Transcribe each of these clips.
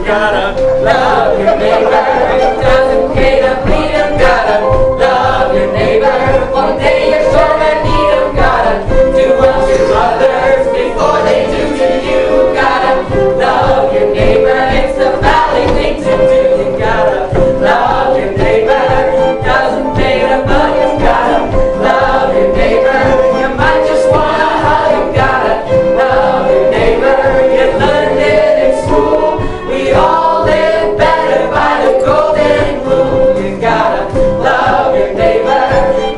You gotta love your neighbor. It doesn't pay to bleed 'em. Gotta love your neighbor. One day you're sure to need 'em. Gotta do unto others before they do to you. Gotta love your neighbor. It's the valley thing to do. You gotta love your neighbor. Doesn't pay to bug him. Gotta love your neighbor. You might just wanna hug him. Gotta love your neighbor. You learned it in school. We all live better by the golden rule. You gotta love your neighbor.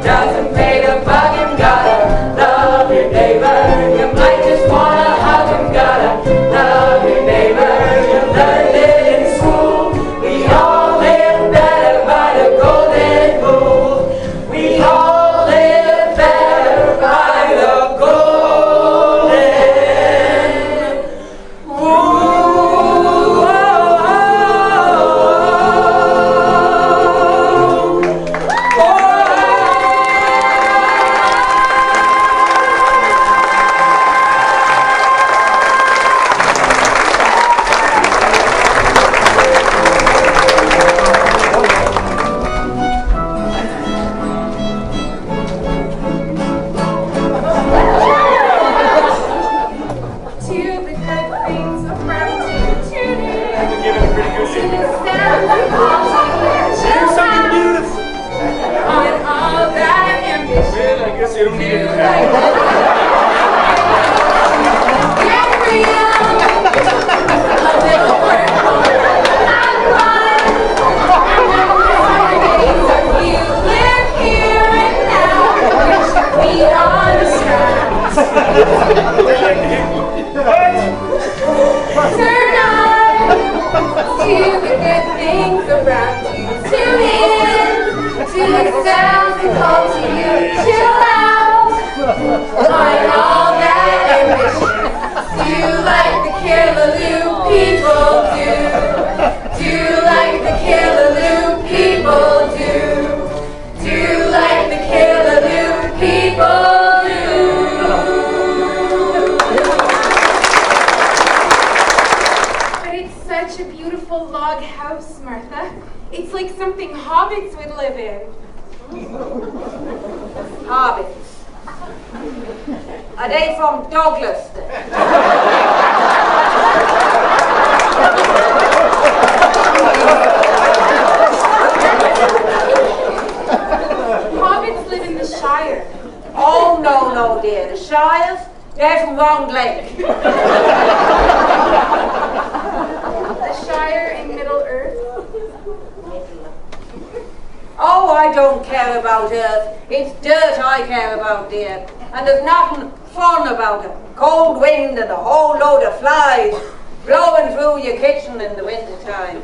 Doesn't pay to bug him. Gotta love your neighbor. You might just wanna hug him. Gotta love your neighbor. You learned it in school. We all live better by the golden rule. We all live better by the golden rule. To the good things around you, tune in Give it a pretty good to shake. the sound of Here's something beautiful. on all that ambition. Well, I guess you don't need it. Get real, a little work on you live here and now. We understand. Turn on to the good things around you. Tune in to the sounds that call to you. Chill out on all that ambition. Do like the Killaloo people do. Do like the Killaloo people do. Do like the Killaloo people do. But it's such a beautiful log house, Martha. It's like something hobbits would live in. Hobbits. Are they from Douglas? Hobbits live in the Shire. Oh, no, dear. The Shires? They're from Round Lake. The Shire in Middle Earth. Oh, I don't care about Earth. It's dirt I care about, dear. And there's nothing fun about it. Cold wind and a whole load of flies blowing through your kitchen in the winter time.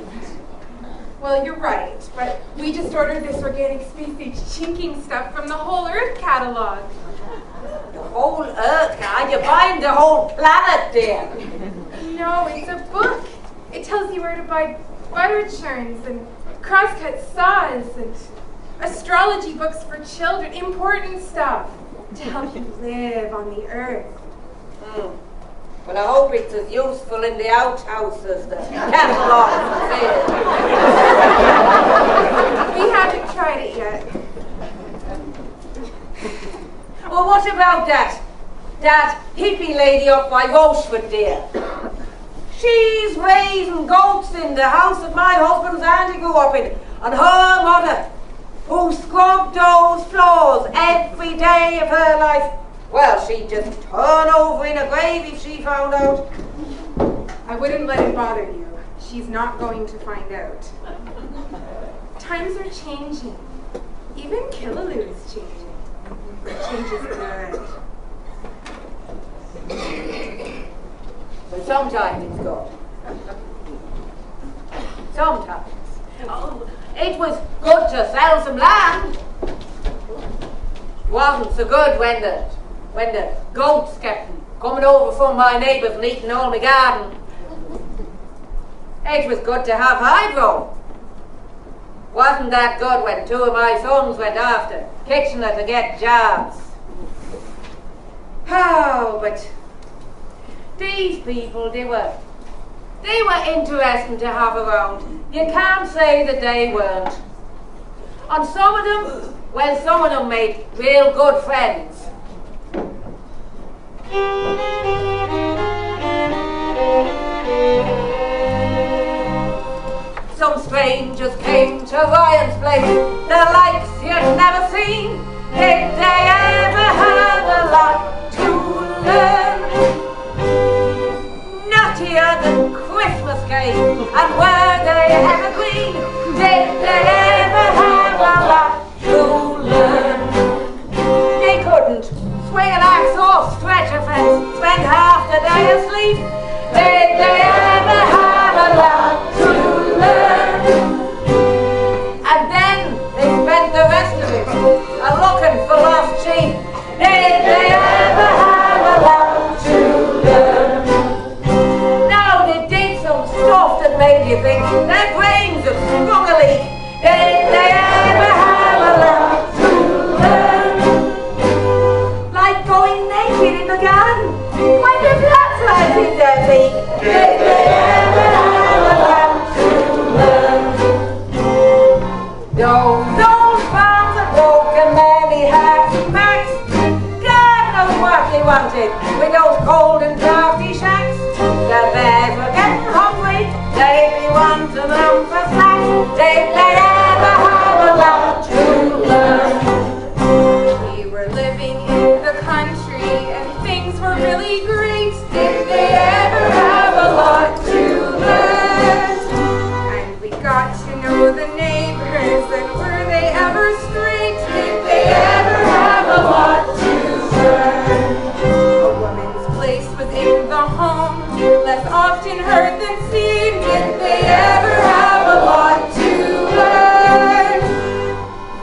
Well, you're right, but we just ordered this organic space-age chinking stuff from the Whole Earth catalog. The whole Earth, you're buying the whole planet, dear. No, it's a book. It tells you where to buy butter churns and crosscut saws and astrology books for children, important stuff to help you live on the earth. Well, I hope it's as useful in the outhouse as the catalogue says. We haven't tried it yet. Well, what about that hippie lady up by Rochefort, dear? She's raising goats in the house that my husband's auntie grew up in, and her mother, who scrubbed those floors every day of her life, well, she'd just turn over in a grave if she found out. I wouldn't let it bother you. She's not going to find out. Times are changing. Even Killaloo is changing. Change is good. But sometimes it's good. Sometimes. Oh, it was good to sell some land. Wasn't so good when the goats kept coming over from my neighbours and eating all my garden. It was good to have hydro. Wasn't that good when two of my sons went after Kitchener to get jobs. Oh, but these people, they were They were interesting to have around. You can't say that they weren't. And some of them, well, some of them made real good friends. Some strangers came to Ryan's place, the likes you'd never seen. Did they ever have a lot to learn? Nuttier than Christmas cake, and were they evergreen? Did they ever have a lot to learn? They couldn't swing an axe or stretch a fence, spend half the day asleep. Did they ever have a lot to learn? And then they spent the rest of it looking for lost sheep. Did they ever have a lot to learn? Now they did some stuff that made you think their brains have sprung a leak. Did they ever have a lot to learn? Like going naked in the garden when the plants right in their beak. Did they ever have a lot to learn? Those farms are broken, many hearts and backs. God knows what they wanted with those cold and drafty shacks. The bears were getting hungry, they'd be wanting them for snacks. Did they ever have a lot to learn? We were living in the country and things were really great. Did they ever have a lot to learn? And we got to know the neighbors, and were they ever straight? Did they ever have a lot to learn? A woman's place was in the home, less often heard than seen. Did they ever have a lot to learn?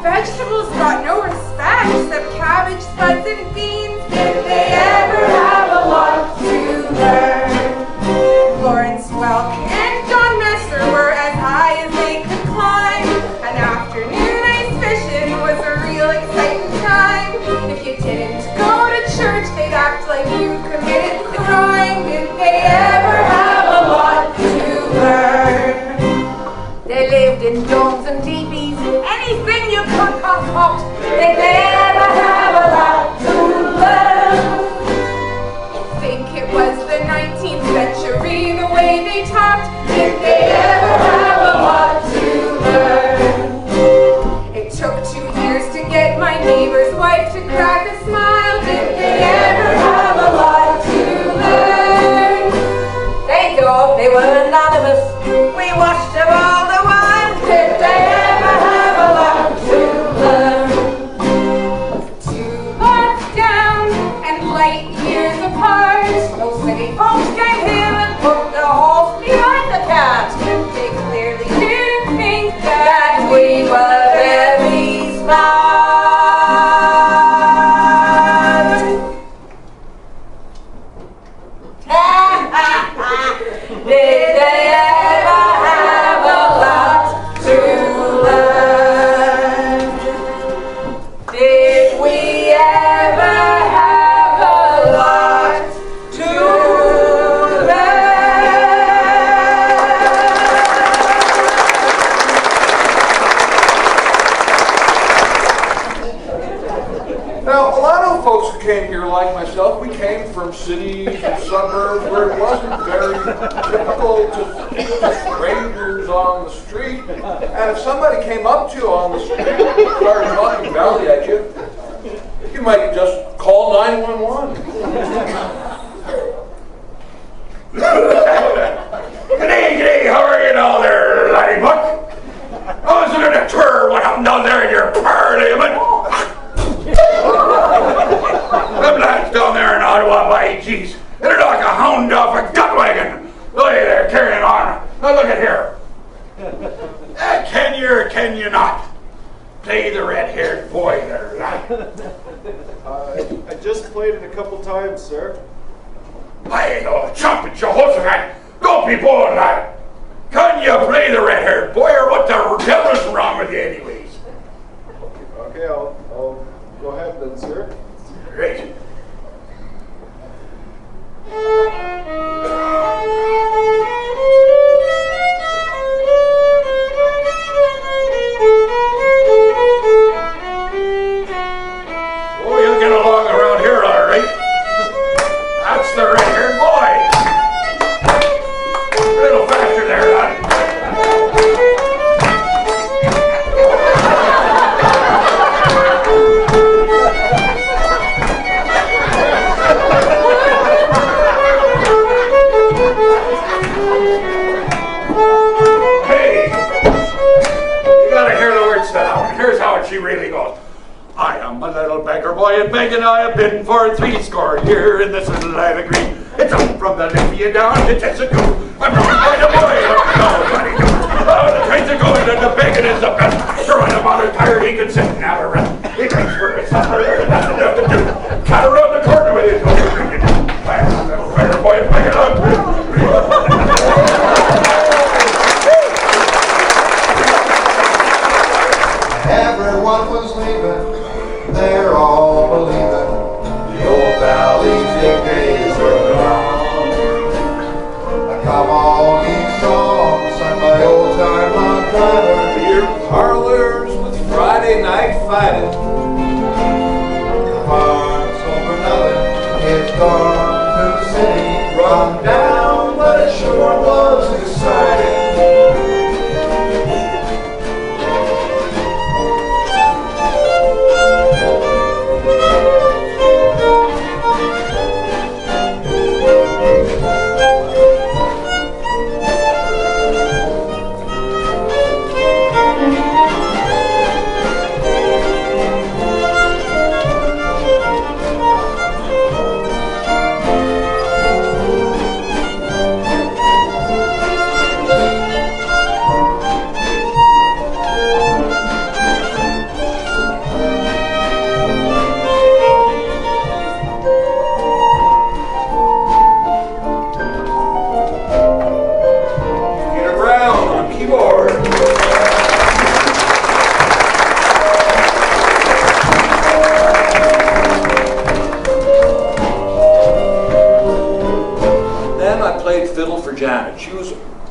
Vegetables got no respect except cabbage, spuds, and beans. Did they ever have a lot to learn? Lawrence Welk and John Messer were as high as they could climb. An afternoon ice fishing was a real exciting time. If you didn't go to church, they'd act like you committed crime. Did they ever have a lot to learn? They lived in domes and teepees, anything you could concoct. Did they ever have a lot to learn? I think it was the 19th century, the way they talked. Did they ever have a lot to learn? It took 2 years to get my neighbor's wife to crack a smile. Did they ever have a lot to learn? They thought they were anonymous. We watched them all the while. Did they ever have a lot to learn? 2 lots down and light years apart. Those city folks came here and put the horse behind the cart. They clearly didn't think That we were very smart. Did they ever have a lot to learn? Did we ever have a lot to learn? Now, a lot of folks who came here, like myself, we came from cities and suburbs where it wasn't very typical to speak to strangers on the street. And if somebody came up to you on the street and started talking valley at you, you might just call 911. G'day, how are you down there, laddie buck? I was looking at tour what happened down there in your parliament. Them lads down there in Ottawa, by geez, they're like a hound off a gut wagon. Look at there, carrying on. Now look at here. Can you or can you not play the red-haired boy there, lad? I just played it a couple times, sir. By the jumping Jehoshaphat, don't be bold, lad. Can you play the red-haired boy, or what the devil is wrong with you anyways? Okay, I'll go ahead then, sir. Great. and begging I have been for 80 here in this little land of green. It's up from the Libya down to Tessico. I'm running by the boy. Oh, the trains are going and the bacon is the best. Sure, I'm about tired, he can sit and have a rest. He drinks for his supper, there's nothing left to do. Cut around the corner with his own drinking. Fire boy, and bacon up. Everyone was leaving, they're all believing the old valley's big days are gone. Come on, these songs sung by old-time long drivers. Your parlors with Friday night fighting. The farm sold for nothing, it's gone to the city. Run down, but it sure was exciting.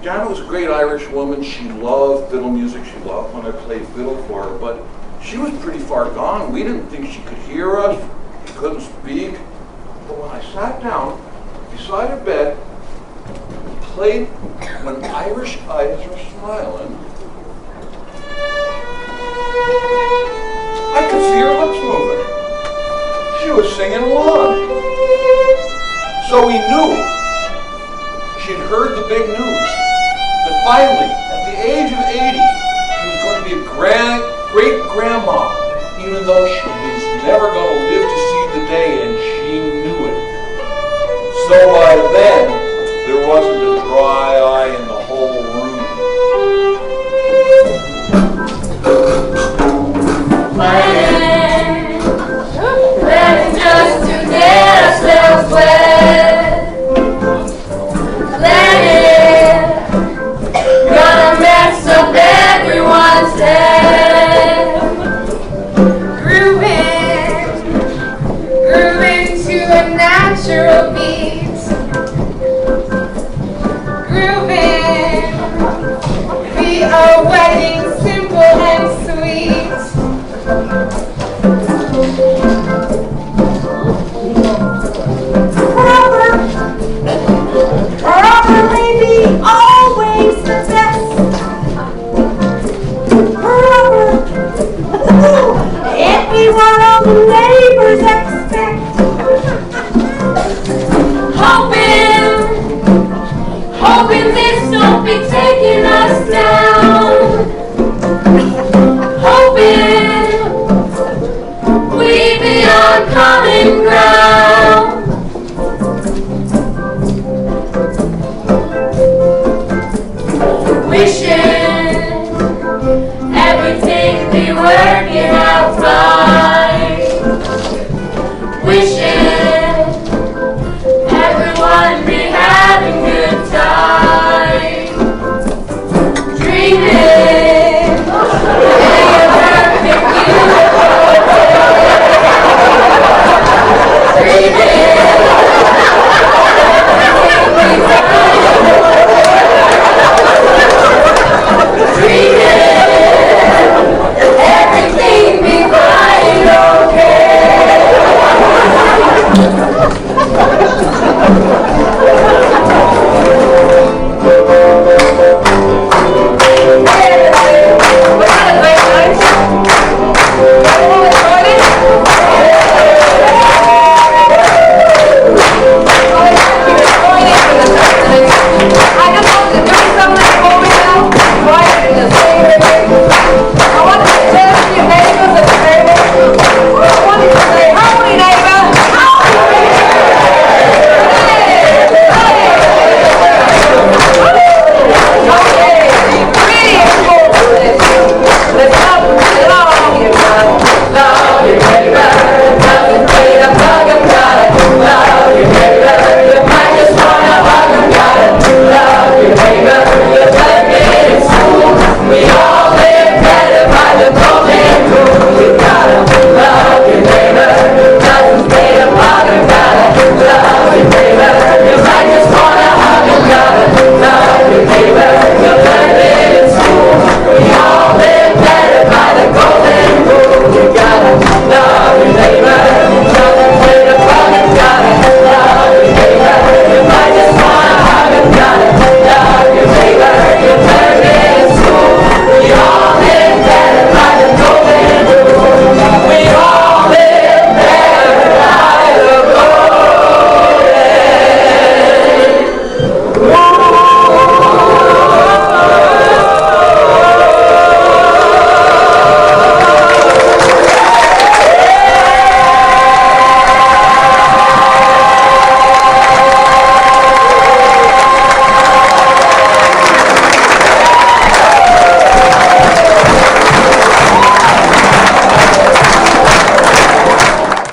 Janet was a great Irish woman. She loved fiddle music. She loved when I played fiddle for her, but she was pretty far gone. We didn't think she could hear us. She couldn't speak. But when I sat down beside her bed and played When Irish Eyes Are Smiling, I could see her lips moving. She was singing along. So we knew she'd heard the big news. That finally, at the age of 80, she was going to be a great-grandma, even though she was never going to live to see the day, and she knew it. So by then, there wasn't a dry eye in the whole room. Planning just to get ourselves wet. Gonna mess up everyone's head. Grooving to a natural beat. Grooving, be a wedding simple and sweet. Proper maybe always the best. If we were all the neighbors expect. Hoping this don't be taking us down. Hoping we be on common ground. Wishing